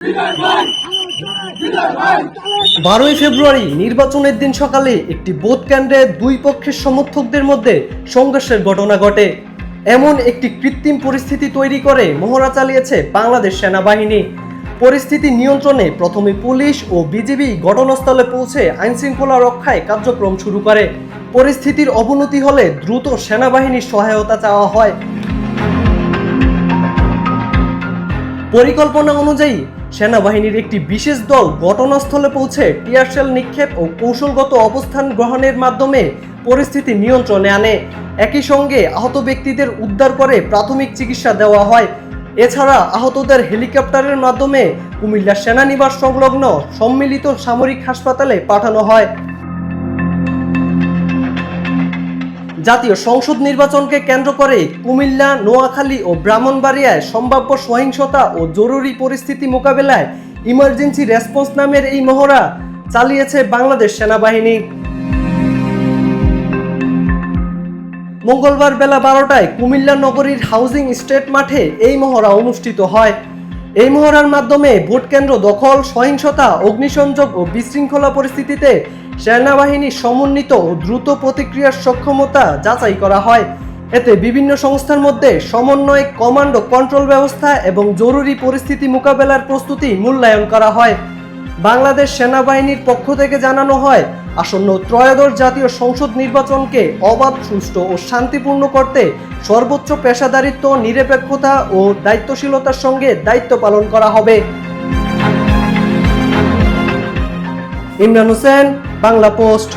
12ই ফেব্রুয়ারি নির্বাচনের দিন সকালে একটি ভোট কেন্দ্রে দুই পক্ষের সমর্থকদের মধ্যে সংঘর্ষের ঘটনা ঘটে। এমন একটি কৃত্রিম পরিস্থিতি তৈরি করে মহড়া চালিয়েছে বাংলাদেশ সেনাবাহিনী। পরিস্থিতি নিয়ন্ত্রণে প্রথমে পুলিশ ও বিজিবি ঘটনাস্থলে পৌঁছে আইনশৃঙ্খলা রক্ষায় কার্যক্রম শুরু করে। পরিস্থিতির অবনতি হলে দ্রুত সেনাবাহিনীর সহায়তা চাওয়া হয়। পরিকল্পনা অনুযায়ী সেনাবাহিনীর একটি বিশেষ দল ঘটনাস্থলে পৌঁছে টিয়ারশেল নিক্ষেপ ও কৌশলগত অবস্থান গ্রহণের মাধ্যমে পরিস্থিতি নিয়ন্ত্রণে আনে। একই সঙ্গে আহত ব্যক্তিদের উদ্ধার করে প্রাথমিক চিকিৎসা দেওয়া হয়। এছাড়া আহতদের হেলিকপ্টারের মাধ্যমে কুমিল্লা সেনানিবাস সংলগ্ন সম্মিলিত সামরিক হাসপাতালে পাঠানো হয়। জাতীয় সংসদ নির্বাচনকে কেন্দ্র করে কুমিল্লা, নোয়াখালী ও ব্রাহ্মণবাড়িয়ায় সম্ভাব্য সহিংসতা ও জরুরি পরিস্থিতি মোকাবেলায় ইমার্জেন্সি রেসপন্স নামের এই মহড়া চালিয়েছে বাংলাদেশ সেনাবাহিনী। মঙ্গলবার বেলা 12টায় কুমিল্লা নগরীর হাউজিং স্টেট মাঠে এই মহড়া অনুষ্ঠিত হয়। এই মহড়ার মাধ্যমে ভোট কেন্দ্র দখল, সহিংসতা, অগ্নিসংযোগ ও বিশৃঙ্খলা পরিস্থিতিতে সেনাবাহিনীর সমন্বিত ও দ্রুত প্রতিক্রিয়ার সক্ষমতা যাচাই করা হয়। এতে বিভিন্ন সংস্থার মধ্যে সমন্বয়, কমান্ড ও কন্ট্রোল ব্যবস্থা এবং জরুরি পরিস্থিতি মোকাবেলার প্রস্তুতি মূল্যায়ন করা হয়। বাংলাদেশ সেনাবাহিনীর পক্ষ থেকে জানানো হয়, আসন্ন ত্রয়োদশ জাতীয় সংসদ নির্বাচনকে অবাধ, সুষ্ঠু ও শান্তিপূর্ণ করতে সর্বোচ্চ পেশাদারিত্ব, নিরপেক্ষতা ও দায়িত্বশীলতার সঙ্গে দায়িত্ব পালন করা হবে। ইমরান হোসেন, বাংলা পোস্ট।